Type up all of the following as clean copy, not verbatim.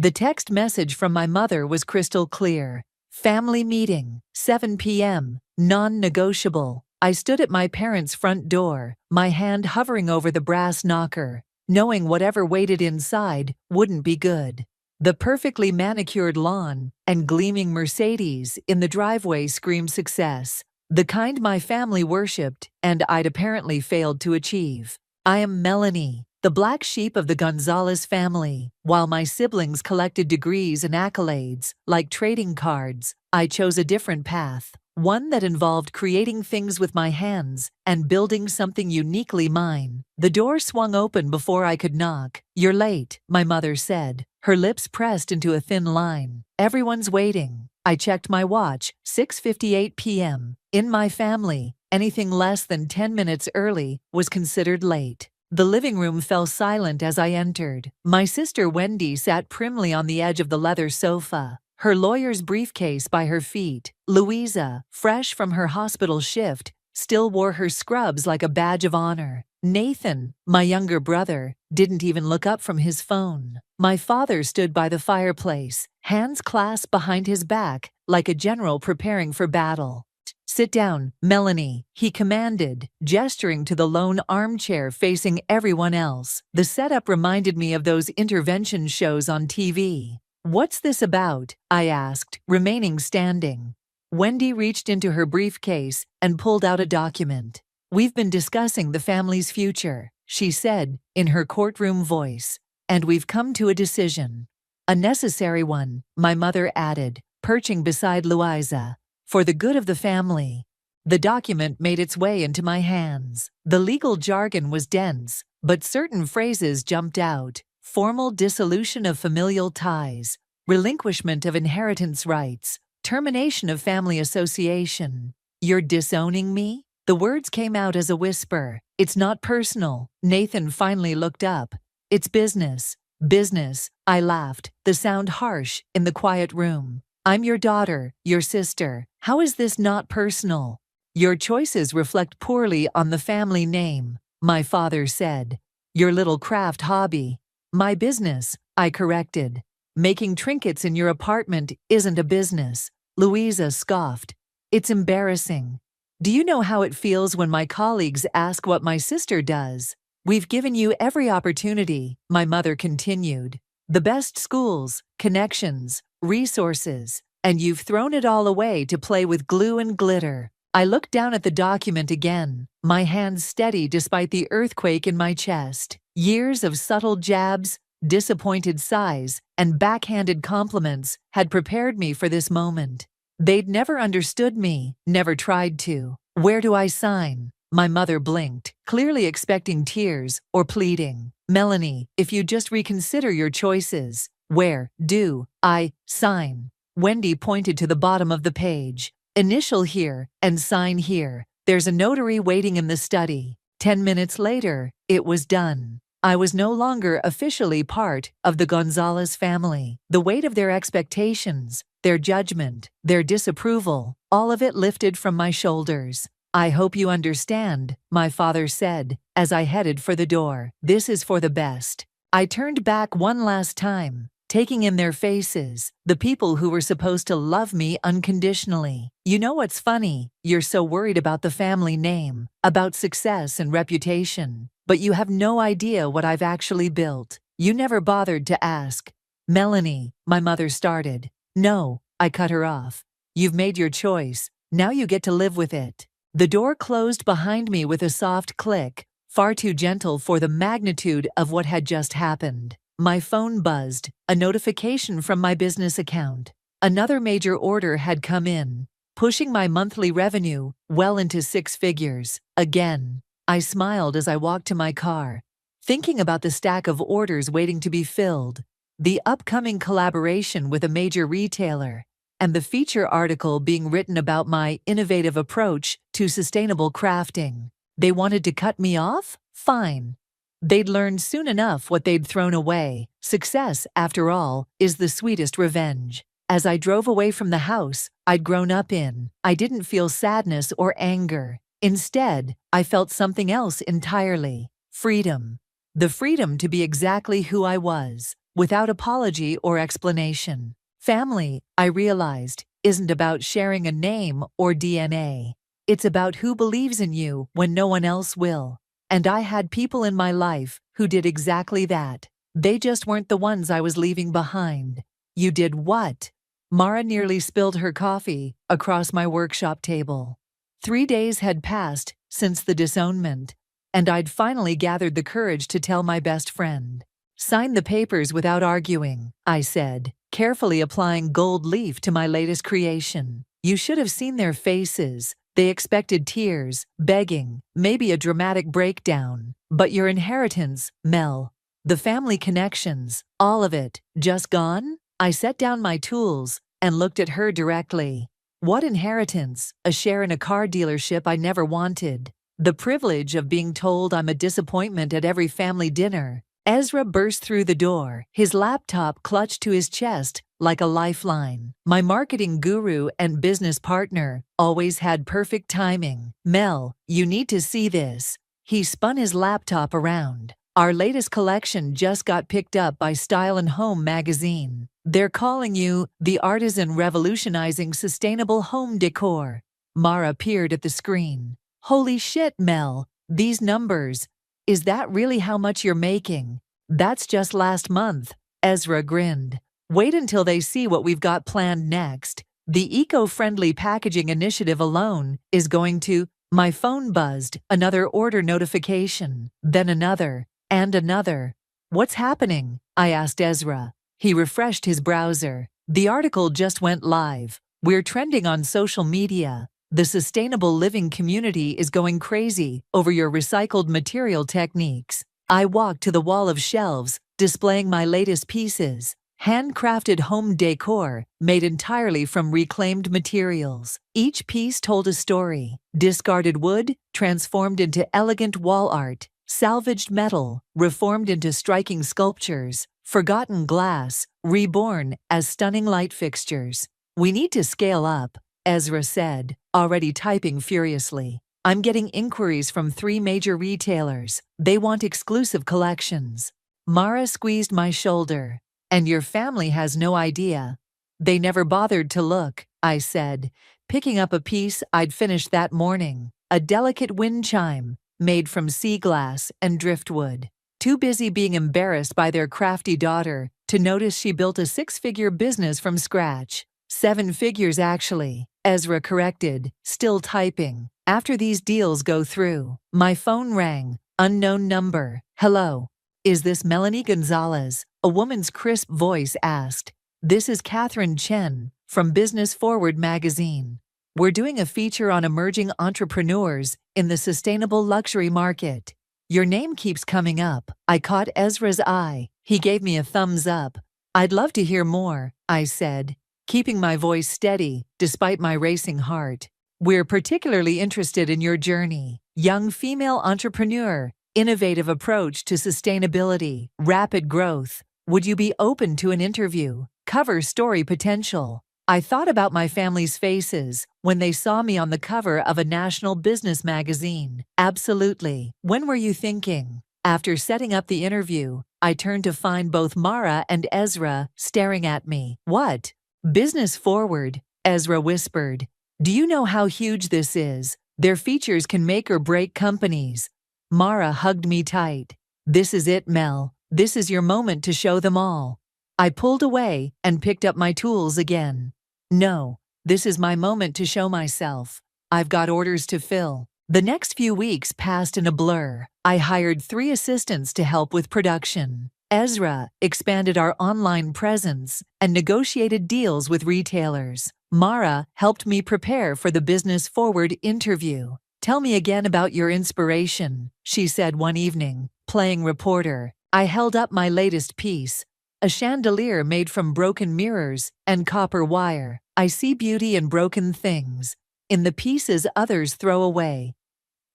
The text message from my mother was crystal clear. Family meeting, 7 p.m., non-negotiable. I stood at my parents' front door, my hand hovering over the brass knocker, knowing whatever waited inside wouldn't be good. The perfectly manicured lawn and gleaming Mercedes in the driveway screamed success, the kind my family worshipped and I'd apparently failed to achieve. I am Melanie, the black sheep of the Gonzalez family. While my siblings collected degrees and accolades, like trading cards, I chose a different path, one that involved creating things with my hands and building something uniquely mine. The door swung open before I could knock. "You're late," my mother said, her lips pressed into a thin line. "Everyone's waiting." I checked my watch, 6:58 p.m. In my family, anything less than 10 minutes early was considered late. The living room fell silent as I entered. My sister Wendy sat primly on the edge of the leather sofa, her lawyer's briefcase by her feet. Louisa, fresh from her hospital shift, still wore her scrubs like a badge of honor. Nathan, my younger brother, didn't even look up from his phone. My father stood by the fireplace, hands clasped behind his back, like a general preparing for battle. "Sit down, Melanie," he commanded, gesturing to the lone armchair facing everyone else. The setup reminded me of those intervention shows on TV. "What's this about?" I asked, remaining standing. Wendy reached into her briefcase and pulled out a document. "We've been discussing the family's future," she said, in her courtroom voice, "and we've come to a decision. A necessary one," my mother added, perching beside Louisa. "For the good of the family." The document made its way into my hands. The legal jargon was dense, but certain phrases jumped out. Formal dissolution of familial ties, relinquishment of inheritance rights, termination of family association. "You're disowning me?" The words came out as a whisper. "It's not personal." Nathan finally looked up. "It's business." "Business," I laughed, the sound harsh in the quiet room. "I'm your daughter, your sister. How is this not personal?" "Your choices reflect poorly on the family name," my father said. "Your little craft hobby." "My business," I corrected. "Making trinkets in your apartment isn't a business," Louisa scoffed. "It's embarrassing. Do you know how it feels when my colleagues ask what my sister does?" "We've given you every opportunity," my mother continued. "The best schools, connections, resources, and you've thrown it all away to play with glue and glitter." I looked down at the document again, my hands steady despite the earthquake in my chest. Years of subtle jabs, disappointed sighs, and backhanded compliments had prepared me for this moment. They'd never understood me, never tried to. "Where do I sign?" My mother blinked, clearly expecting tears or pleading. "Melanie, if you just reconsider your choices." "Where do I sign?" Wendy pointed to the bottom of the page. "Initial here and sign here. There's a notary waiting in the study." 10 minutes later, it was done. I was no longer officially part of the Gonzalez family. The weight of their expectations, their judgment, their disapproval, all of it lifted from my shoulders. "I hope you understand," my father said, as I headed for the door. "This is for the best." I turned back one last time, taking in their faces, the people who were supposed to love me unconditionally. "You know what's funny? You're so worried about the family name, about success and reputation, but you have no idea what I've actually built. You never bothered to ask." "Melanie," my mother started. "No," I cut her off. "You've made your choice. Now you get to live with it." The door closed behind me with a soft click, far too gentle for the magnitude of what had just happened. My phone buzzed, a notification from my business account. Another major order had come in, pushing my monthly revenue well into 6 figures. Again, I smiled as I walked to my car, thinking about the stack of orders waiting to be filled, the upcoming collaboration with a major retailer, and the feature article being written about my innovative approach to sustainable crafting. They wanted to cut me off? Fine. They'd learned soon enough what they'd thrown away. Success, after all, is the sweetest revenge. As I drove away from the house I'd grown up in, I didn't feel sadness or anger. Instead, I felt something else entirely. Freedom. The freedom to be exactly who I was, without apology or explanation. Family, I realized, isn't about sharing a name or DNA. It's about who believes in you when no one else will. And I had people in my life who did exactly that. They just weren't the ones I was leaving behind. You did what? Mara nearly spilled her coffee across my workshop table. 3 days had passed since the disownment, and I'd finally gathered the courage to tell my best friend. Sign the papers without arguing, I said, carefully applying gold leaf to my latest creation. You should have seen their faces. They expected tears, begging, maybe a dramatic breakdown. But your inheritance, Mel, the family connections, all of it, just gone? I set down my tools and looked at her directly. What inheritance? A share in a car dealership I never wanted. The privilege of being told I'm a disappointment at every family dinner. Ezra burst through the door, his laptop clutched to his chest like a lifeline. My marketing guru and business partner always had perfect timing. Mel, you need to see this. He spun his laptop around. Our latest collection just got picked up by Style and Home magazine. They're calling you the artisan revolutionizing sustainable home decor. Mara peered at the screen. Holy shit, Mel. These numbers. Is that really how much you're making? That's just last month. Ezra grinned. Wait until they see what we've got planned next. The eco-friendly packaging initiative alone is going to... My phone buzzed, another order notification, then another, and another. What's happening? I asked Ezra. He refreshed his browser. The article just went live. We're trending on social media. The sustainable living community is going crazy over your recycled material techniques. I walked to the wall of shelves, displaying my latest pieces. Handcrafted home decor made entirely from reclaimed materials. Each piece told a story. Discarded wood transformed into elegant wall art. Salvaged metal reformed into striking sculptures. Forgotten glass reborn as stunning light fixtures. We need to scale up, Ezra said, already typing furiously. I'm getting inquiries from 3 major retailers. They want exclusive collections. Mara squeezed my shoulder. And your family has no idea. They never bothered to look, I said, picking up a piece I'd finished that morning. A delicate wind chime, made from sea glass and driftwood. Too busy being embarrassed by their crafty daughter to notice she built a 6-figure business from scratch. 7 figures actually, Ezra corrected, still typing. After these deals go through, my phone rang. Unknown number. Hello. Is this Melanie Gonzalez? A woman's crisp voice asked. This is Catherine Chen from Business Forward magazine. We're doing a feature on emerging entrepreneurs in the sustainable luxury market. Your name keeps coming up. I caught Ezra's eye. He gave me a thumbs up. I'd love to hear more, I said, keeping my voice steady despite my racing heart. We're particularly interested in your journey. Young female entrepreneur, innovative approach to sustainability, rapid growth. Would you be open to an interview? Cover story potential. I thought about my family's faces when they saw me on the cover of a national business magazine. Absolutely. When were you thinking? After setting up the interview, I turned to find both Mara and Ezra staring at me. What? Business Forward, Ezra whispered. Do you know how huge this is? Their features can make or break companies. Mara hugged me tight. This is it, Mel. This is your moment to show them all. I pulled away and picked up my tools again. No, this is my moment to show myself. I've got orders to fill. The next few weeks passed in a blur. I hired 3 assistants to help with production. Ezra expanded our online presence and negotiated deals with retailers. Mara helped me prepare for the Business Forward interview. Tell me again about your inspiration, she said one evening, playing reporter. I held up my latest piece, a chandelier made from broken mirrors and copper wire. I see beauty in broken things, in the pieces others throw away.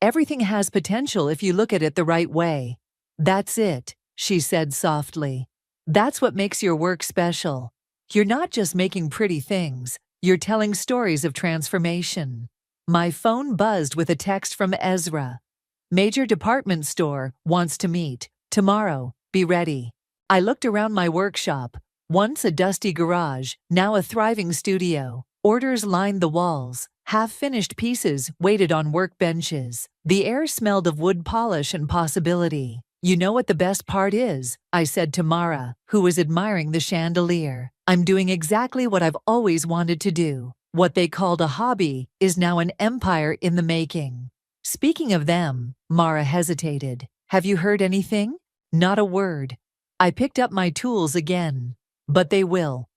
Everything has potential if you look at it the right way. That's it, she said softly. That's what makes your work special. You're not just making pretty things, you're telling stories of transformation. My phone buzzed with a text from Ezra. Major department store wants to meet. Tomorrow, be ready. I looked around my workshop. Once a dusty garage, now a thriving studio. Orders lined the walls. Half-finished pieces waited on workbenches. The air smelled of wood polish and possibility. "You know what the best part is?" I said to Mara, who was admiring the chandelier. "I'm doing exactly what I've always wanted to do. What they called a hobby is now an empire in the making." "Speaking of them," Mara hesitated. "Have you heard anything?" "Not a word." I picked up my tools again. "But they will.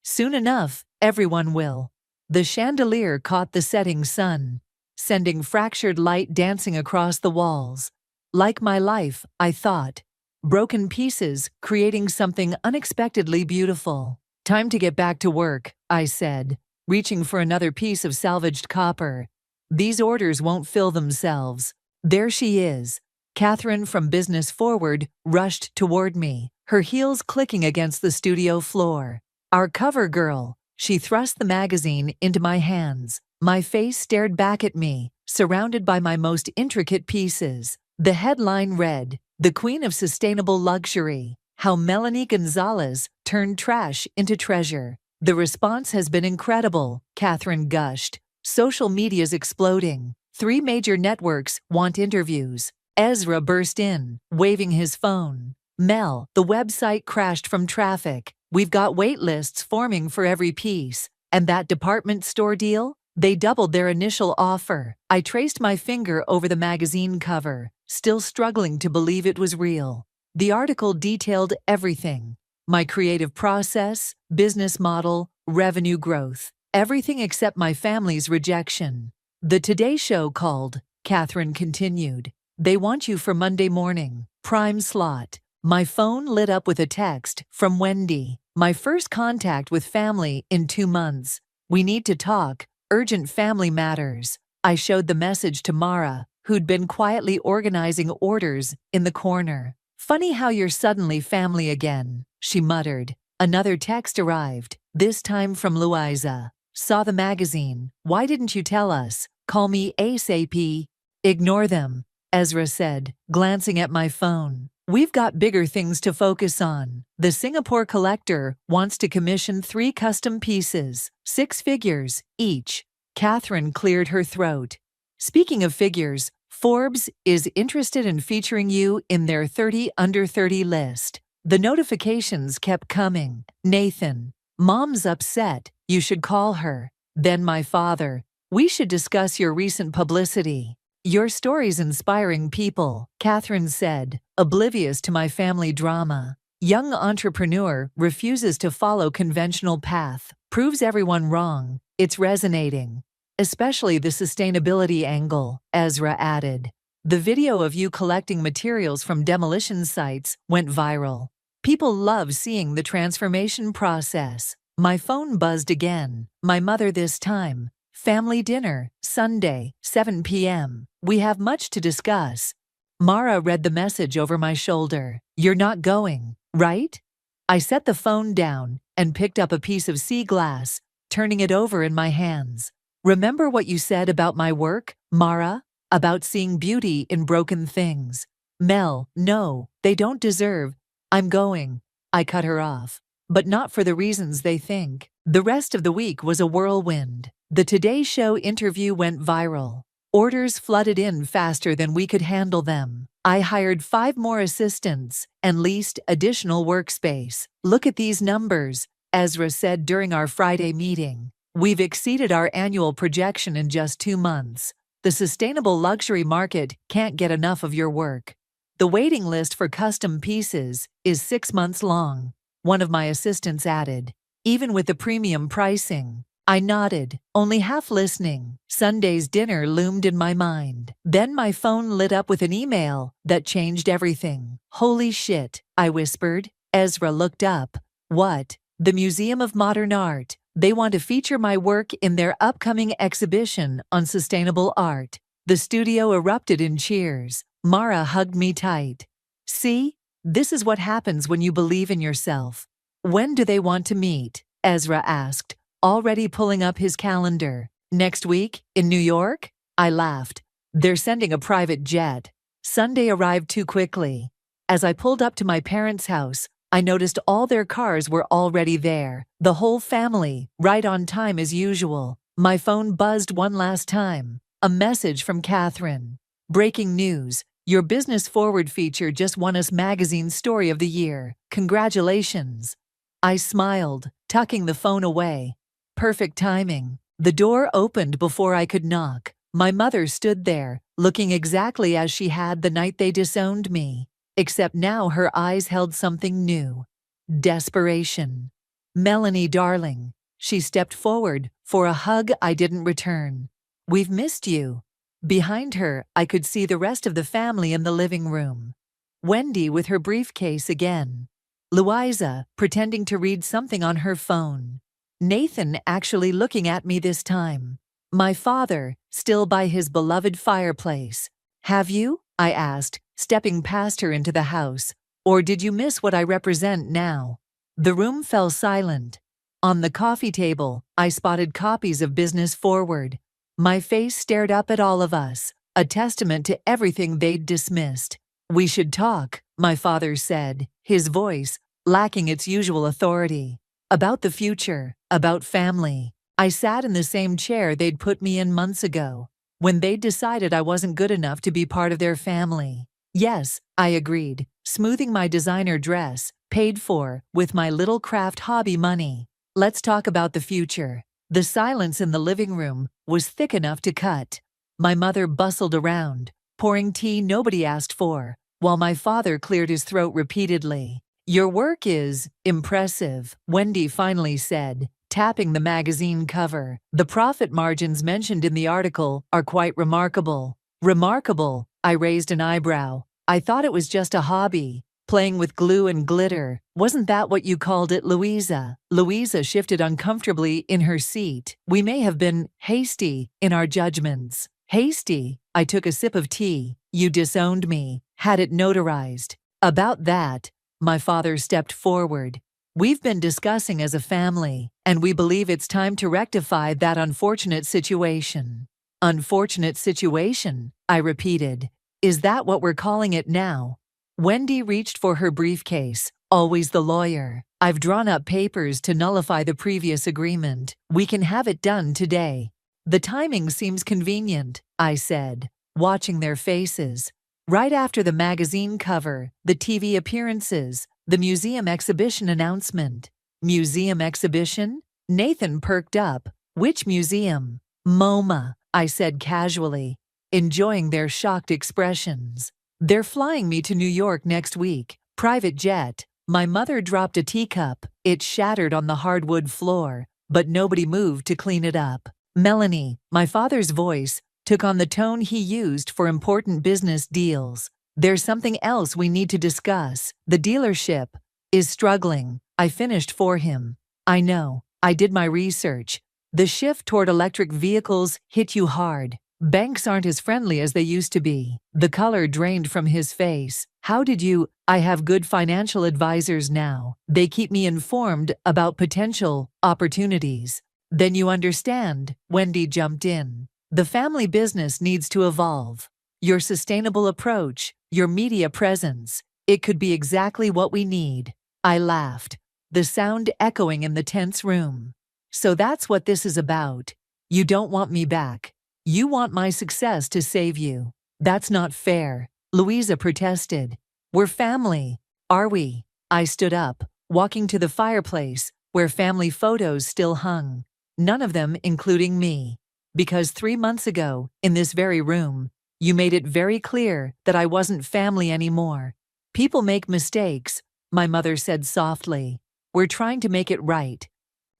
Soon enough, everyone will." The chandelier caught the setting sun, sending fractured light dancing across the walls. Like my life, I thought. Broken pieces, creating something unexpectedly beautiful. "Time to get back to work," I said, reaching for another piece of salvaged copper. "These orders won't fill themselves." There she is. Catherine from Business Forward rushed toward me, her heels clicking against the studio floor. "Our cover girl." She thrust the magazine into my hands. My face stared back at me, surrounded by my most intricate pieces. The headline read, "The Queen of Sustainable Luxury: How Melanie Gonzalez Turned Trash into Treasure." "The response has been incredible," Catherine gushed. "Social media's exploding. 3 major networks want interviews." Ezra burst in, waving his phone. "Mel, the website crashed from traffic. We've got wait lists forming for every piece. And that department store deal? They doubled their initial offer." I traced my finger over the magazine cover, still struggling to believe it was real. The article detailed everything: my creative process, business model, revenue growth. Everything except my family's rejection. "The Today Show called," Catherine continued. "They want you for Monday morning. Prime slot." My phone lit up with a text from Wendy. "My first contact with family in 2 months. We need to talk. Urgent family matters." I showed the message to Mara, who'd been quietly organizing orders in the corner. "Funny how you're suddenly family again," she muttered. Another text arrived, this time from Louisa. "Saw the magazine. Why didn't you tell us? Call me ASAP." "Ignore them," Ezra said, glancing at my phone. "We've got bigger things to focus on. The Singapore collector wants to commission 3 custom pieces, 6 figures each." Catherine cleared her throat. "Speaking of figures, Forbes is interested in featuring you in their 30 under 30 list." The notifications kept coming. "Nathan, Mom's upset. You should call her." Then my father. "We should discuss your recent publicity." "Your story's inspiring people," Catherine said, oblivious to my family drama. "Young entrepreneur refuses to follow conventional path, proves everyone wrong. It's resonating. Especially the sustainability angle," Ezra added. "The video of you collecting materials from demolition sites went viral. People love seeing the transformation process." My phone buzzed again. My mother this time. "Family dinner, Sunday, 7 p.m. We have much to discuss." Mara read the message over my shoulder. "You're not going, right?" I set the phone down and picked up a piece of sea glass, turning it over in my hands. "Remember what you said about my work, Mara? About seeing beauty in broken things?" "Mel, no, they don't deserve." "I'm going." I cut her off. "But not for the reasons they think." The rest of the week was a whirlwind. The Today Show interview went viral. Orders flooded in faster than we could handle them. I hired 5 more assistants and leased additional workspace. "Look at these numbers," Ezra said during our Friday meeting. "We've exceeded our annual projection in just 2 months. The sustainable luxury market can't get enough of your work. The waiting list for custom pieces is 6 months long," one of my assistants added. "Even with the premium pricing." I nodded, only half listening. Sunday's dinner loomed in my mind. Then my phone lit up with an email that changed everything. "Holy shit," I whispered. Ezra looked up. "What?" "The Museum of Modern Art. They want to feature my work in their upcoming exhibition on sustainable art." The studio erupted in cheers. Mara hugged me tight. "See? This is what happens when you believe in yourself." "When do they want to meet?" Ezra asked, already pulling up his calendar. "Next week, in New York?" I laughed. "They're sending a private jet." Sunday arrived too quickly. As I pulled up to my parents' house, I noticed all their cars were already there. The whole family, right on time as usual. My phone buzzed one last time. A message from Catherine. Breaking news. Your Business Forward feature just won us Magazine Story of the Year. Congratulations. I smiled, tucking the phone away. Perfect timing. The door opened before I could knock. My mother stood there, looking exactly as she had the night they disowned me. Except now her eyes held something new. Desperation. Melanie, darling. She stepped forward for a hug I didn't return. We've missed you. Behind her, I could see the rest of the family in the living room. Wendy with her briefcase again. Louisa, pretending to read something on her phone. Nathan actually looking at me this time. My father, still by his beloved fireplace. Have you? I asked, stepping past her into the house. Or did you miss what I represent now? The room fell silent. On the coffee table, I spotted copies of Business Forward. My face stared up at all of us, a testament to everything they'd dismissed. We should talk, my father said, his voice lacking its usual authority. About the future, about family. I sat in the same chair they'd put me in months ago, when they'd decided I wasn't good enough to be part of their family. Yes, I agreed, smoothing my designer dress, paid for with my little craft hobby money. Let's talk about the future. The silence in the living room was thick enough to cut. My mother bustled around, pouring tea nobody asked for, while my father cleared his throat repeatedly. Your work is impressive, Wendy finally said, tapping the magazine cover. The profit margins mentioned in the article are quite remarkable. Remarkable? I raised an eyebrow. I thought it was just a hobby. Playing with glue and glitter. Wasn't that what you called it, Louisa? Louisa shifted uncomfortably in her seat. We may have been hasty in our judgments. Hasty? I took a sip of tea. You disowned me. Had it notarized. About that, my father stepped forward. We've been discussing as a family, and we believe it's time to rectify that unfortunate situation. Unfortunate situation, I repeated. Is that what we're calling it now? Wendy reached for her briefcase, always the lawyer. I've drawn up papers to nullify the previous agreement. We can have it done today. The timing seems convenient, I said, watching their faces. Right after the magazine cover, the TV appearances, the museum exhibition announcement. Museum exhibition? Nathan perked up. Which museum? MoMA, I said casually, enjoying their shocked expressions. They're flying me to New York next week. Private jet. My mother dropped a teacup. It shattered on the hardwood floor, but nobody moved to clean it up. Melanie, my father's voice, took on the tone he used for important business deals. There's something else we need to discuss. The dealership is struggling. I finished for him. I know. I did my research. The shift toward electric vehicles hit you hard. Banks aren't as friendly as they used to be. The color drained from his face. How did you? I have good financial advisors now. They keep me informed about potential opportunities. Then you understand, Wendy jumped in. The family business needs to evolve. Your sustainable approach, your media presence, it could be exactly what we need. I laughed, the sound echoing in the tense room. So that's what this is about. You don't want me back. You want my success to save you. That's not fair, Louisa protested. We're family, are we? I stood up, walking to the fireplace, where family photos still hung. None of them including me. Because 3 months ago, in this very room, you made it very clear that I wasn't family anymore. People make mistakes, my mother said softly. We're trying to make it right.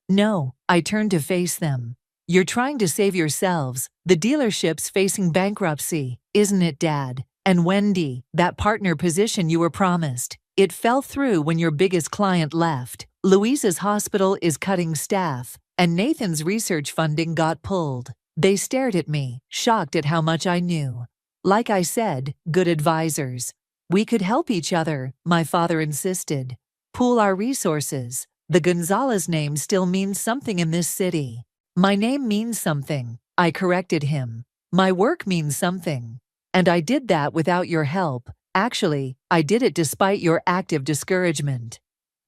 No, I turned to face them. You're trying to save yourselves. The dealership's facing bankruptcy, isn't it, Dad? And Wendy, that partner position you were promised. It fell through when your biggest client left. Louisa's hospital is cutting staff, and Nathan's research funding got pulled. They stared at me, shocked at how much I knew. Like I said, good advisors. We could help each other, my father insisted. Pool our resources. The Gonzalez name still means something in this city. My name means something, I corrected him. My work means something. And I did that without your help. Actually, I did it despite your active discouragement.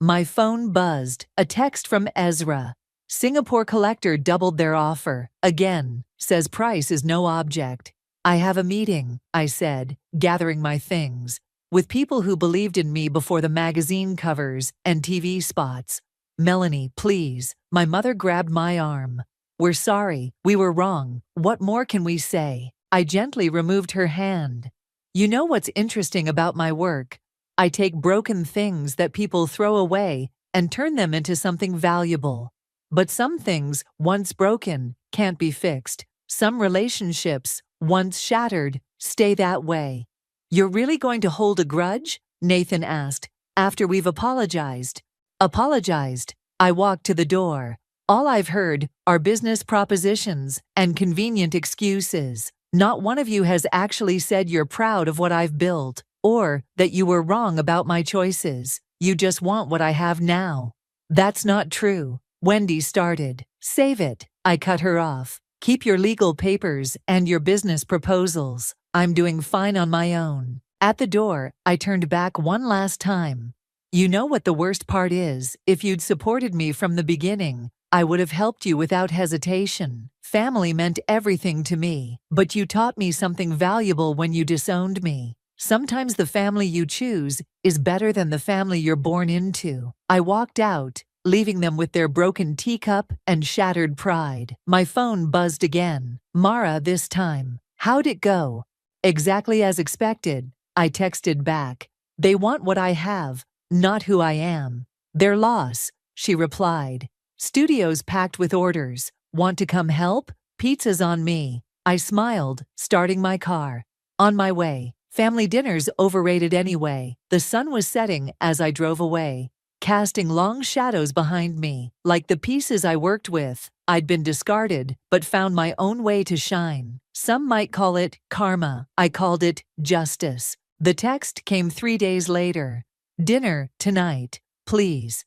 My phone buzzed. A text from Ezra. Singapore collector doubled their offer. Again, says price is no object. I have a meeting, I said, gathering my things, with people who believed in me before the magazine covers and TV spots. Melanie, please. My mother grabbed my arm. We're sorry. We were wrong. What more can we say? I gently removed her hand. You know what's interesting about my work? I take broken things that people throw away and turn them into something valuable. But some things, once broken, can't be fixed. Some relationships, once shattered, stay that way. You're really going to hold a grudge? Nathan asked, after we've apologized. Apologized. I walked to the door. All I've heard are business propositions and convenient excuses. Not one of you has actually said you're proud of what I've built, or that you were wrong about my choices. You just want what I have now. That's not true. Wendy started. Save it. I cut her off. Keep your legal papers and your business proposals. I'm doing fine on my own. At the door, I turned back one last time. You know what the worst part is? If you'd supported me from the beginning, I would have helped you without hesitation. Family meant everything to me, but you taught me something valuable when you disowned me. Sometimes the family you choose is better than the family you're born into. I walked out, leaving them with their broken teacup and shattered pride. My phone buzzed again. Mara this time. How'd it go? Exactly as expected, I texted back. They want what I have, not who I am. Their loss, she replied. Studios packed with orders. Want to come help? Pizza's on me. I smiled, starting my car. On my way. Family dinner's overrated anyway. The sun was setting as I drove away, casting long shadows behind me. Like the pieces I worked with, I'd been discarded, but found my own way to shine. Some might call it karma. I called it justice. The text came 3 days later. Dinner tonight, please.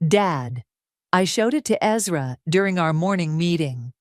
Dad. I showed it to Ezra during our morning meeting.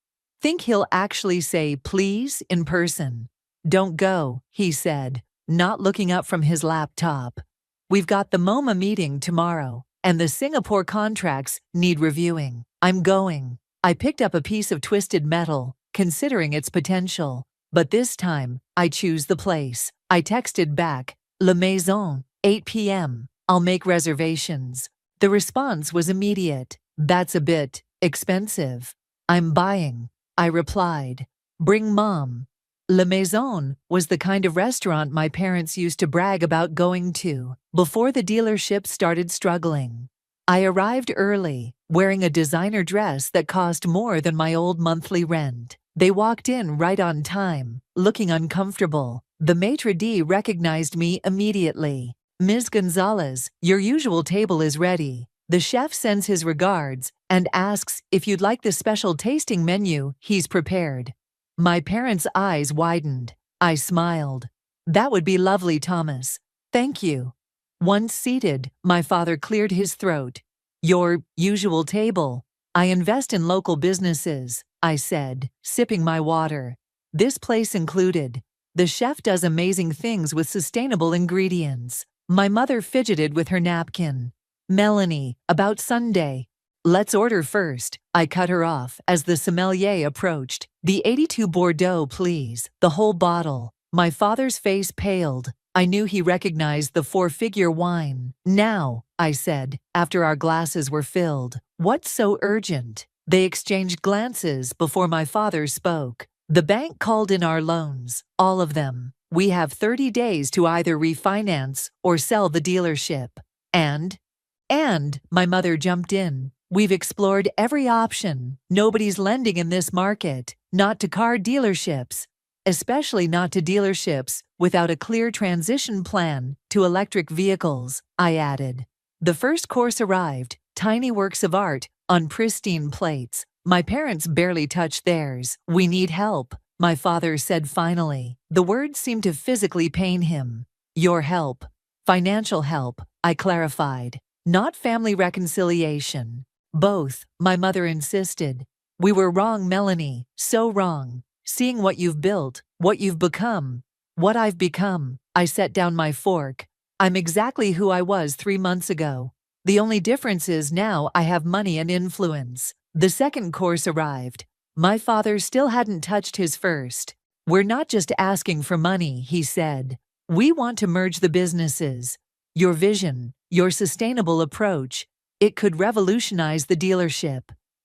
Think he'll actually say please in person. Don't go, he said, not looking up from his laptop. We've got the MoMA meeting tomorrow, and the Singapore contracts need reviewing. I'm going. I picked up a piece of twisted metal, considering its potential. But this time, I choose the place. I texted back, La Maison, 8 p.m. I'll make reservations. The response was immediate. That's a bit expensive. I'm buying, I replied. Bring Mom. La Maison was the kind of restaurant my parents used to brag about going to before the dealership started struggling. I arrived early, wearing a designer dress that cost more than my old monthly rent. They walked in right on time, looking uncomfortable. The maitre d' recognized me immediately. Ms. Gonzalez, your usual table is ready. The chef sends his regards and asks if you'd like the special tasting menu he's prepared. My parents' eyes widened. I smiled. That would be lovely, Thomas. Thank you. Once seated, my father cleared his throat. Your usual table. I invest in local businesses, I said, sipping my water. This place included. The chef does amazing things with sustainable ingredients. My mother fidgeted with her napkin. Melanie, about Sunday. Let's order first. I cut her off as the sommelier approached. The 82 Bordeaux, please. The whole bottle. My father's face paled. I knew he recognized the 4-figure wine. Now, I said, after our glasses were filled. What's so urgent? They exchanged glances before my father spoke. The bank called in our loans, all of them. We have 30 days to either refinance or sell the dealership. And my mother jumped in. We've explored every option. Nobody's lending in this market, not to car dealerships, especially not to dealerships without a clear transition plan to electric vehicles, I added. The first course arrived, tiny works of art on pristine plates. My parents barely touched theirs. We need help, my father said finally. The words seemed to physically pain him. Your help. Financial help, I clarified. Not family reconciliation. Both, my mother insisted. We were wrong, Melanie, so wrong. Seeing what you've built, what you've become, what I've become. I set down my fork. I'm exactly who I was 3 months ago. The only difference is now I have money and influence. The second course arrived. My father still hadn't touched his first. We're not just asking for money, he said. We want to merge the businesses. Your vision, your sustainable approach, it could revolutionize the dealership.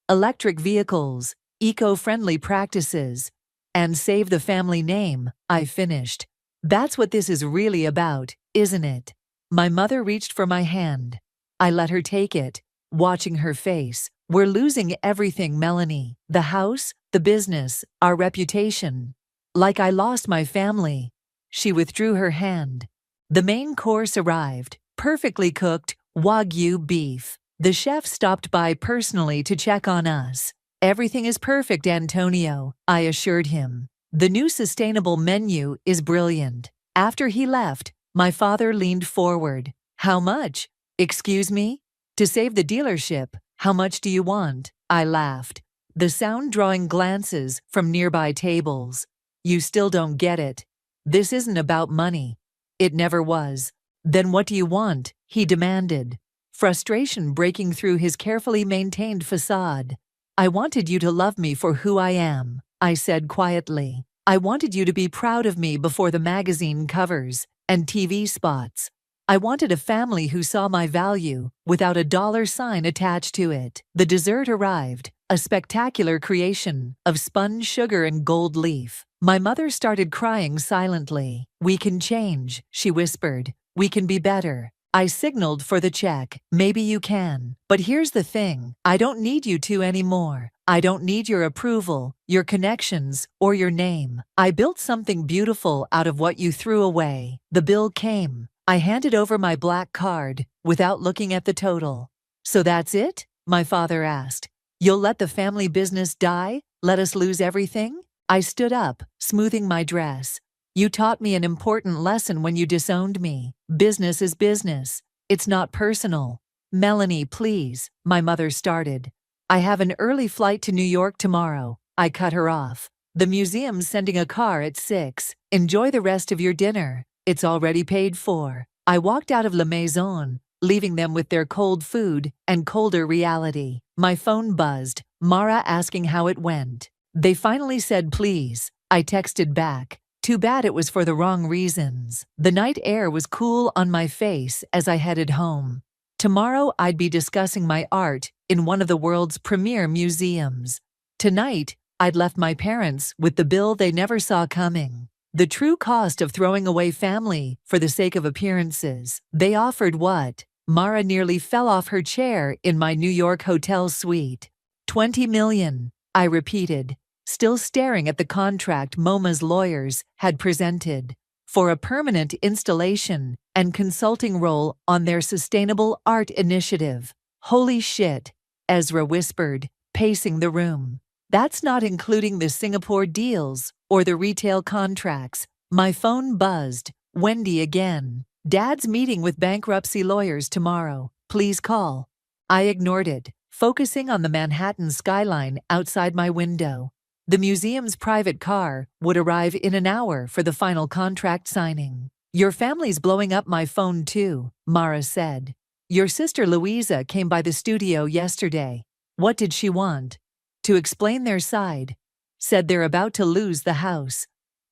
Electric vehicles, eco-friendly practices, and save the family name, I finished. That's what this is really about, isn't it? My mother reached for my hand. I let her take it, watching her face. We're losing everything, Melanie. The house, the business, our reputation. Like I lost my family. She withdrew her hand. The main course arrived, perfectly cooked, Wagyu beef. The chef stopped by personally to check on us. Everything is perfect, Antonio, I assured him. The new sustainable menu is brilliant. After he left, my father leaned forward. How much? Excuse me? To save the dealership, how much do you want? I laughed. The sound drawing glances from nearby tables. You still don't get it. This isn't about money. It never was. Then what do you want? He demanded. Frustration breaking through his carefully maintained facade. I wanted you to love me for who I am, I said quietly. I wanted you to be proud of me before the magazine covers and TV spots. I wanted a family who saw my value without a dollar sign attached to it. The dessert arrived, a spectacular creation of spun sugar and gold leaf. My mother started crying silently. We can change, she whispered. We can be better. I signaled for the check. Maybe you can. But here's the thing. I don't need you to anymore. I don't need your approval, your connections, or your name. I built something beautiful out of what you threw away. The bill came. I handed over my black card without looking at the total. So that's it? My father asked. You'll let the family business die? Let us lose everything? I stood up, smoothing my dress. You taught me an important lesson when you disowned me. Business is business. It's not personal. Melanie, please, my mother started. I have an early flight to New York tomorrow. I cut her off. The museum's sending a car at 6. Enjoy the rest of your dinner. It's already paid for. I walked out of La Maison, leaving them with their cold food and colder reality. My phone buzzed, Mara asking how it went. They finally said please. I texted back. Too bad it was for the wrong reasons. The night air was cool on my face as I headed home. Tomorrow I'd be discussing my art in one of the world's premier museums. Tonight, I'd left my parents with the bill they never saw coming. The true cost of throwing away family for the sake of appearances. They offered what? Mara nearly fell off her chair in my New York hotel suite. 20 million, I repeated, still staring at the contract MoMA's lawyers had presented for a permanent installation and consulting role on their sustainable art initiative. Holy shit, Ezra whispered, pacing the room. That's not including the Singapore deals or the retail contracts. My phone buzzed. Wendy again. Dad's meeting with bankruptcy lawyers tomorrow. Please call. I ignored it, focusing on the Manhattan skyline outside my window. The museum's private car would arrive in an hour for the final contract signing. Your family's blowing up my phone too, Mara said. Your sister Louisa came by the studio yesterday. What did she want? To explain their side. Said they're about to lose the house.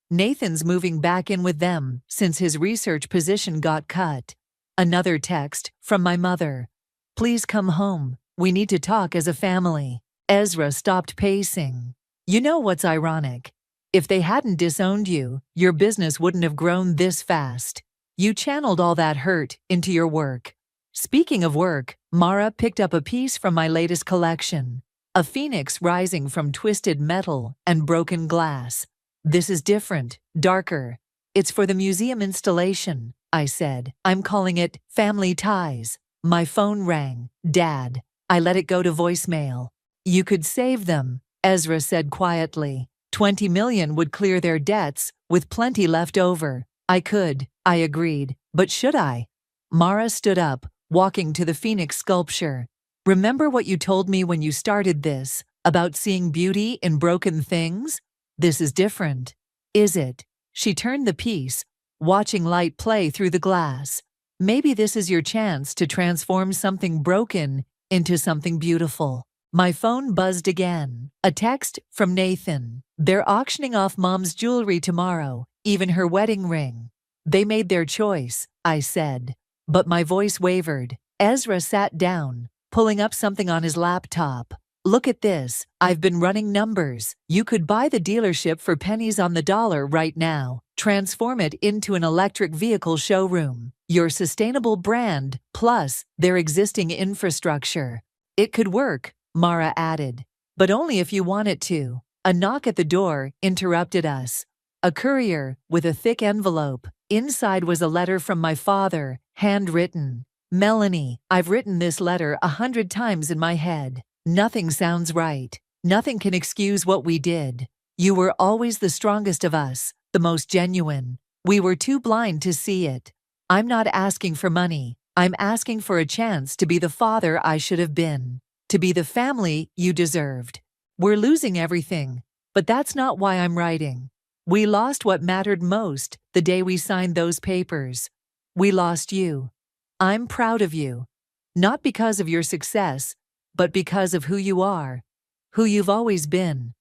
Nathan's moving back in with them since his research position got cut. Another text from my mother. Please come home. We need to talk as a family. Ezra stopped pacing. You know what's ironic? If they hadn't disowned you, your business wouldn't have grown this fast. You channeled all that hurt into your work. Speaking of work, Mara picked up a piece from my latest collection. A phoenix rising from twisted metal and broken glass. This is different, darker. It's for the museum installation, I said. I'm calling it Family Ties. My phone rang. Dad. I let it go to voicemail. You could save them, Ezra said quietly. 20 million would clear their debts, with plenty left over. I could, I agreed. But should I? Mara stood up, walking to the phoenix sculpture. Remember what you told me when you started this, about seeing beauty in broken things? This is different. Is it? She turned the piece, watching light play through the glass. Maybe this is your chance to transform something broken into something beautiful. My phone buzzed again. A text from Nathan. They're auctioning off Mom's jewelry tomorrow, even her wedding ring. They made their choice, I said. But my voice wavered. Ezra sat down, pulling up something on his laptop. Look at this. I've been running numbers. You could buy the dealership for pennies on the dollar right now. Transform it into an electric vehicle showroom. Your sustainable brand, plus their existing infrastructure. It could work, Mara added. But only if you want it to. A knock at the door interrupted us. A courier, with a thick envelope. Inside was a letter from my father, handwritten. Melanie, I've written this letter 100 times in my head. Nothing sounds right. Nothing can excuse what we did. You were always the strongest of us, the most genuine. We were too blind to see it. I'm not asking for money. I'm asking for a chance to be the father I should have been. To be the family you deserved. We're losing everything, but that's not why I'm writing. We lost what mattered most the day we signed those papers. We lost you. I'm proud of you. Not because of your success, but because of who you are. Who you've always been.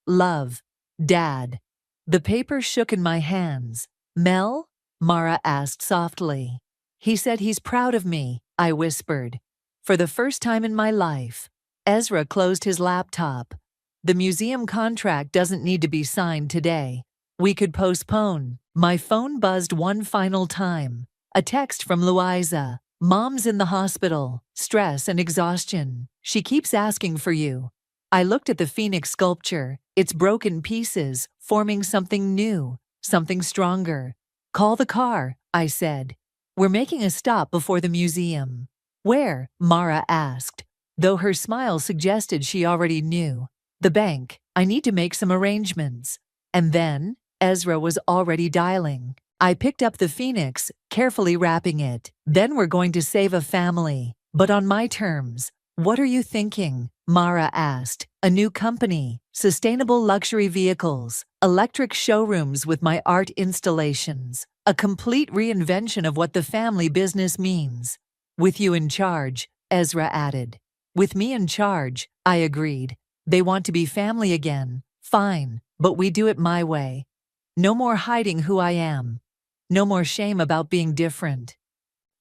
Love. Dad. The paper shook in my hands. Mel? Mara asked softly. He said he's proud of me, I whispered. For the first time in my life. Ezra closed his laptop. The museum contract doesn't need to be signed today. We could postpone. My phone buzzed one final time. A text from Louisa. Mom's in the hospital. Stress and exhaustion. She keeps asking for you. I looked at the Phoenix sculpture. Its broken pieces, forming something new, something stronger. Call the car, I said. We're making a stop before the museum. Where? Mara asked, though her smile suggested she already knew. The bank. I need to make some arrangements. And then, Ezra was already dialing. I picked up the Phoenix, carefully wrapping it. Then we're going to save a family. But on my terms. What are you thinking? Mara asked. A new company, sustainable luxury vehicles, electric showrooms with my art installations, a complete reinvention of what the family business means. With you in charge, Ezra added. With me in charge, I agreed. They want to be family again. Fine, but we do it my way. No more hiding who I am. No more shame about being different.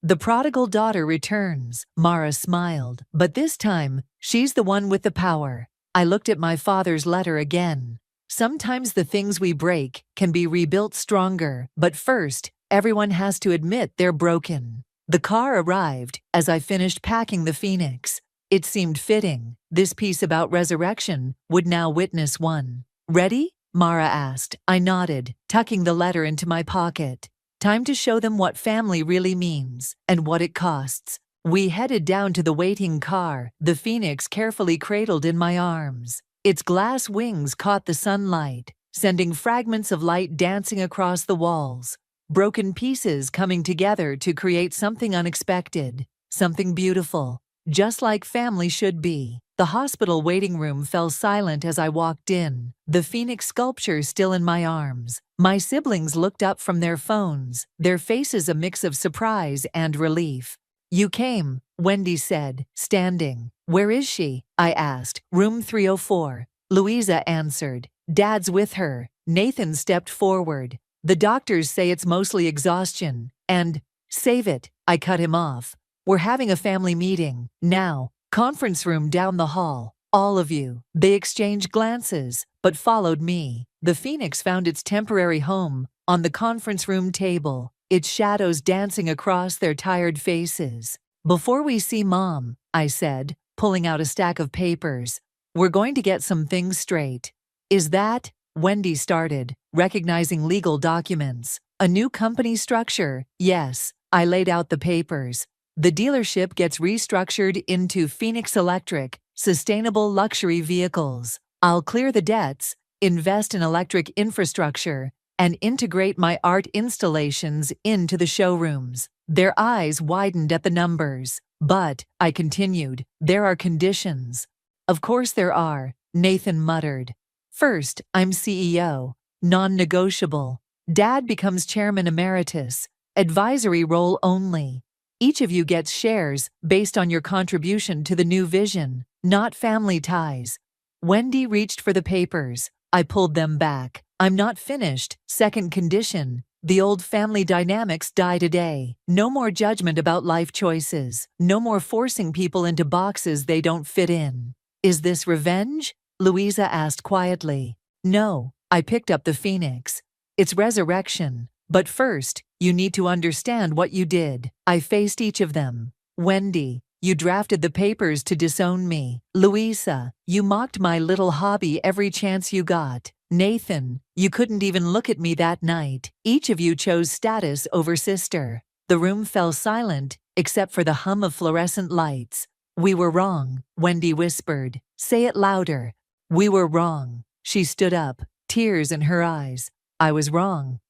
The prodigal daughter returns, Mara smiled, but this time, she's the one with the power. I looked at my father's letter again. Sometimes the things we break can be rebuilt stronger, but first, everyone has to admit they're broken. The car arrived as I finished packing the Phoenix. It seemed fitting. This piece about resurrection would now witness one. Ready? Mara asked. I nodded, tucking the letter into my pocket. Time to show them what family really means and what it costs. We headed down to the waiting car, the Phoenix carefully cradled in my arms. Its glass wings caught the sunlight, sending fragments of light dancing across the walls, broken pieces coming together to create something unexpected, something beautiful, just like family should be. The hospital waiting room fell silent as I walked in, the Phoenix sculpture still in my arms. My siblings looked up from their phones, their faces a mix of surprise and relief. You came, Wendy said, standing. Where is she? I asked. Room 304. Louisa answered. Dad's with her. Nathan stepped forward. The doctors say it's mostly exhaustion. And, save it, I cut him off. We're having a family meeting, now. Conference room down the hall. All of you. They exchanged glances, but followed me. The Phoenix found its temporary home on the conference room table, its shadows dancing across their tired faces. Before we see Mom, I said, pulling out a stack of papers, we're going to get some things straight. Is that? Wendy started, recognizing legal documents. A new company structure? Yes. I laid out the papers. The dealership gets restructured into Phoenix Electric, sustainable luxury vehicles. I'll clear the debts, invest in electric infrastructure, and integrate my art installations into the showrooms. Their eyes widened at the numbers. But, I continued, there are conditions. Of course there are, Nathan muttered. First, I'm CEO, non-negotiable. Dad becomes chairman emeritus, advisory role only. Each of you gets shares based on your contribution to the new vision, not family ties. Wendy reached for the papers. I pulled them back. I'm not finished. Second condition. The old family dynamics die today. No more judgment about life choices. No more forcing people into boxes they don't fit in. Is this revenge? Louisa asked quietly. No. I picked up the phoenix. It's resurrection. But first, you need to understand what you did. I faced each of them. Wendy, you drafted the papers to disown me. Louisa, you mocked my little hobby every chance you got. Nathan, you couldn't even look at me that night. Each of you chose status over sister. The room fell silent, except for the hum of fluorescent lights. We were wrong, Wendy whispered. Say it louder. We were wrong. She stood up, tears in her eyes. I was wrong.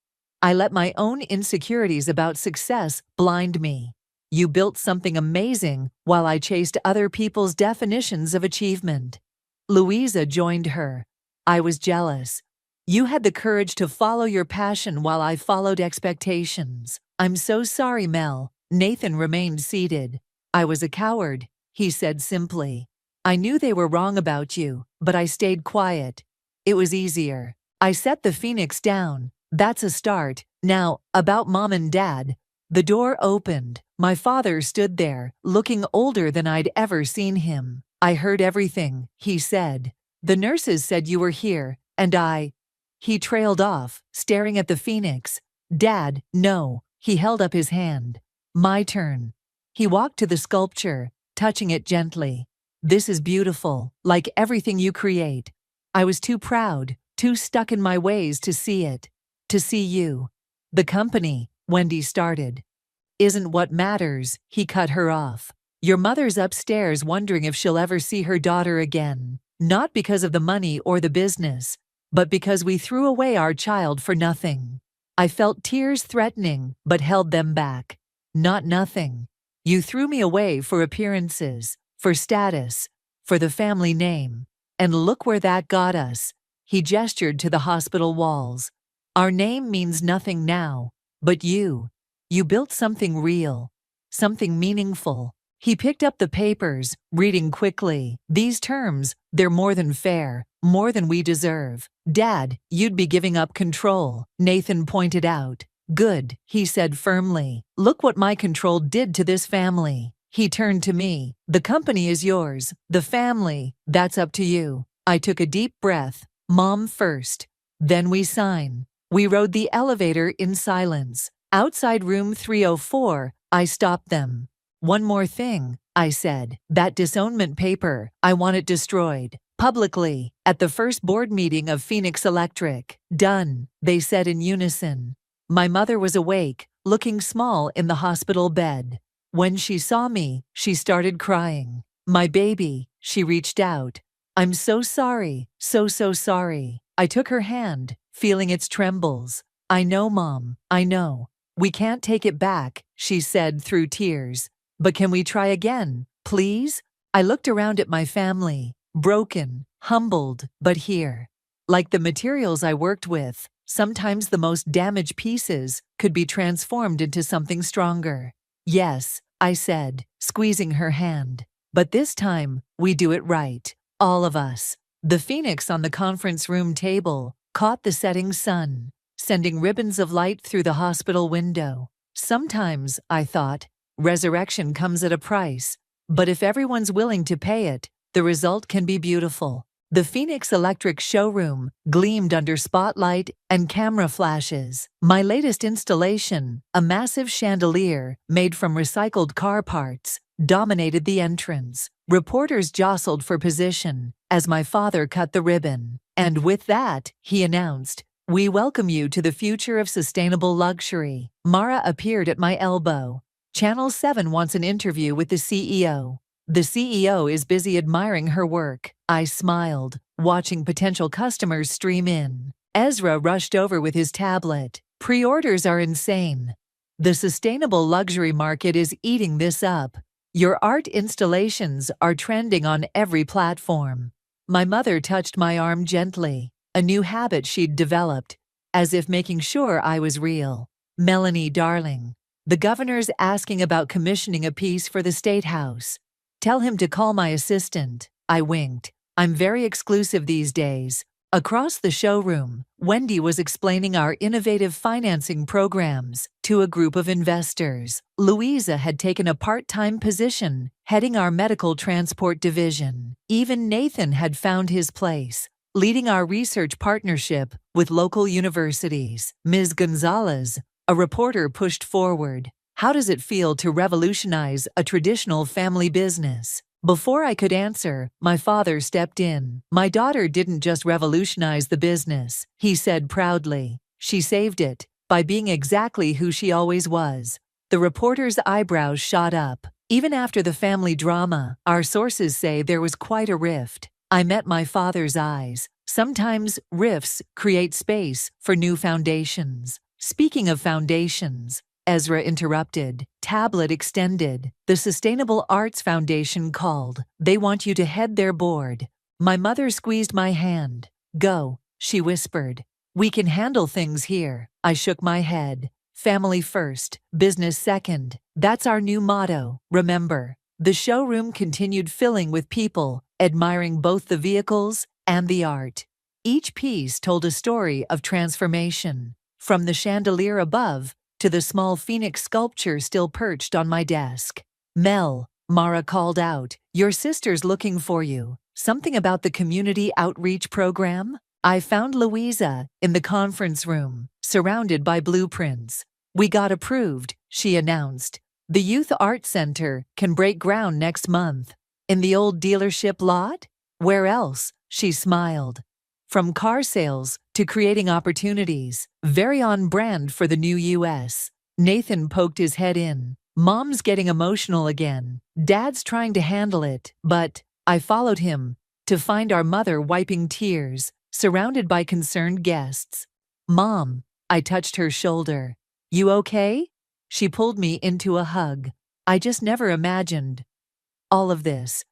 I let my own insecurities about success blind me. You built something amazing while I chased other people's definitions of achievement. Louisa joined her. I was jealous. You had the courage to follow your passion while I followed expectations. I'm so sorry, Mel. Nathan remained seated. I was a coward, he said simply. I knew they were wrong about you, but I stayed quiet. It was easier. I set the phoenix down. That's a start. Now, about Mom and Dad. The door opened. My father stood there, looking older than I'd ever seen him. I heard everything, he said. The nurses said you were here, and I... He trailed off, staring at the phoenix. Dad, no. He held up his hand. My turn. He walked to the sculpture, touching it gently. This is beautiful, like everything you create. I was too proud, too stuck in my ways to see it. To see you. The company, Wendy started. Isn't what matters, he cut her off. Your mother's upstairs wondering if she'll ever see her daughter again. Not because of the money or the business, but because we threw away our child for nothing. I felt tears threatening, but held them back. Not nothing. You threw me away for appearances, for status, for the family name. And look where that got us. He gestured to the hospital walls. Our name means nothing now, but you built something real, something meaningful. He picked up the papers, reading quickly. These terms, they're more than fair, more than we deserve. Dad, you'd be giving up control, Nathan pointed out. Good, he said firmly. Look what my control did to this family. He turned to me. The company is yours. The family, that's up to you. I took a deep breath. Mom first. Then we sign. We rode the elevator in silence. Outside room 304, I stopped them. One more thing, I said. That disownment paper, I want it destroyed. Publicly, at the first board meeting of Phoenix Electric. Done, they said in unison. My mother was awake, looking small in the hospital bed. When she saw me, she started crying. My baby, she reached out. I'm so sorry, so sorry. I took her hand, feeling its trembles. I know, Mom, I know. We can't take it back, she said through tears. But can we try again, please? I looked around at my family, broken, humbled, but here. Like the materials I worked with, sometimes the most damaged pieces could be transformed into something stronger. Yes, I said, squeezing her hand. But this time, we do it right. All of us. The phoenix on the conference room table caught the setting sun, sending ribbons of light through the hospital window. Sometimes, I thought, resurrection comes at a price, but if everyone's willing to pay it, the result can be beautiful. The Phoenix Electric showroom gleamed under spotlight and camera flashes. My latest installation, a massive chandelier made from recycled car parts, dominated the entrance. Reporters jostled for position as my father cut the ribbon. And with that, he announced, "We welcome you to the future of sustainable luxury." Mara appeared at my elbow. Channel 7 wants an interview with the CEO. The CEO is busy admiring her work. I smiled, watching potential customers stream in. Ezra rushed over with his tablet. Pre-orders are insane. The sustainable luxury market is eating this up. Your art installations are trending on every platform. My mother touched my arm gently, a new habit she'd developed, as if making sure I was real. Melanie, darling, The governor's asking about commissioning a piece for the State House. Tell him to call my assistant. I winked. I'm very exclusive these days. Across the showroom, Wendy was explaining our innovative financing programs to a group of investors. Louisa had taken a part-time position, heading our medical transport division. Even Nathan had found his place, leading our research partnership with local universities. Ms. Gonzalez, a reporter, pushed forward. How does it feel to revolutionize a traditional family business? Before I could answer, my father stepped in. My daughter didn't just revolutionize the business, he said proudly. She saved it by being exactly who she always was. The reporter's eyebrows shot up. Even after the family drama, our sources say there was quite a rift. I met my father's eyes. Sometimes rifts create space for new foundations. Speaking of foundations, Ezra interrupted. Tablet extended. The Sustainable Arts Foundation called. They want you to head their board. My mother squeezed my hand. Go, she whispered. We can handle things here. I shook my head. Family first, business second. That's our new motto, remember. The showroom continued filling with people, admiring both the vehicles and the art. Each piece told a story of transformation, from the chandelier above to the small phoenix sculpture still perched on my desk. Mel, Mara called out, your sister's looking for you. Something about the community outreach program? I found Louisa in the conference room, surrounded by blueprints. We got approved, she announced. The Youth Arts Center can break ground next month. In the old dealership lot? Where else? She smiled. From car sales to creating opportunities, very on brand for the new US. Nathan poked his head in. Mom's getting emotional again. Dad's trying to handle it, but I followed him to find our mother wiping tears, surrounded by concerned guests. Mom, I touched her shoulder. You okay? She pulled me into a hug. I just never imagined all of this.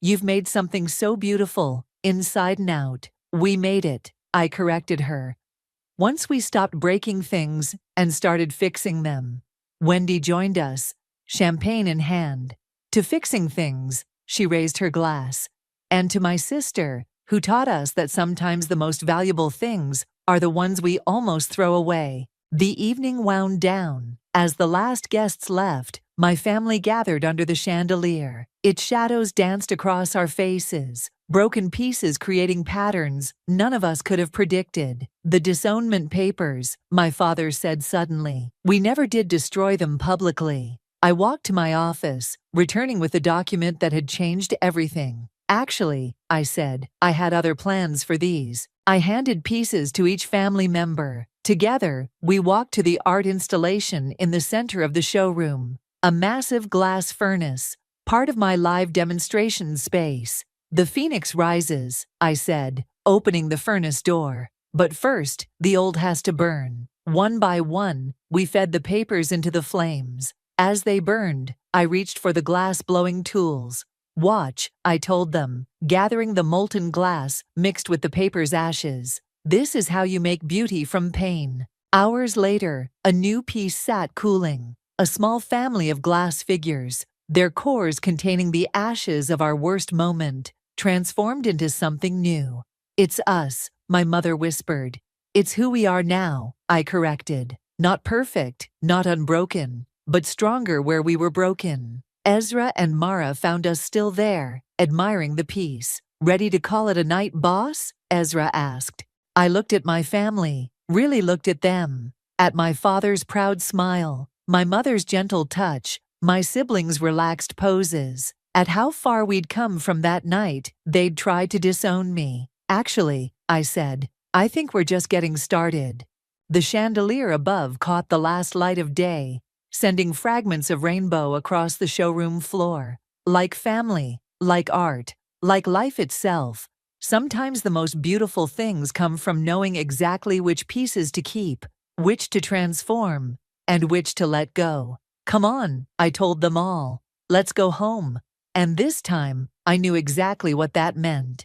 You've made something so beautiful, inside and out. We made it, I corrected her. Once we stopped breaking things and started fixing them. Wendy joined us, champagne in hand. To fixing things, she raised her glass. And to my sister, who taught us that sometimes the most valuable things are the ones we almost throw away. The evening wound down. As the last guests left, my family gathered under the chandelier. Its shadows danced across our faces, broken pieces creating patterns none of us could have predicted. The disownment papers, my father said suddenly. We never did destroy them publicly. I walked to my office, returning with a document that had changed everything. Actually, I said, I had other plans for these. I handed pieces to each family member. Together, we walked to the art installation in the center of the showroom. A massive glass furnace, part of my live demonstration space. The phoenix rises, I said, opening the furnace door. But first, the old has to burn. One by one, we fed the papers into the flames. As they burned, I reached for the glass-blowing tools. Watch, I told them, gathering the molten glass mixed with the paper's ashes. This is how you make beauty from pain. Hours later, a new piece sat cooling. A small family of glass figures, their cores containing the ashes of our worst moment, transformed into something new. It's us, my mother whispered. It's who we are now, I corrected. Not perfect, not unbroken, but stronger where we were broken. Ezra and Mara found us still there, admiring the piece. Ready to call it a night, boss? Ezra asked. I looked at my family, really looked at them. At my father's proud smile, my mother's gentle touch, my siblings' relaxed poses. At how far we'd come from that night, they'd tried to disown me. Actually, I said, I think we're just getting started. The chandelier above caught the last light of day, sending fragments of rainbow across the showroom floor. Like family, like art, like life itself, sometimes the most beautiful things come from knowing exactly which pieces to keep, which to transform, and which to let go. Come on, I told them all. Let's go home. And this time, I knew exactly what that meant.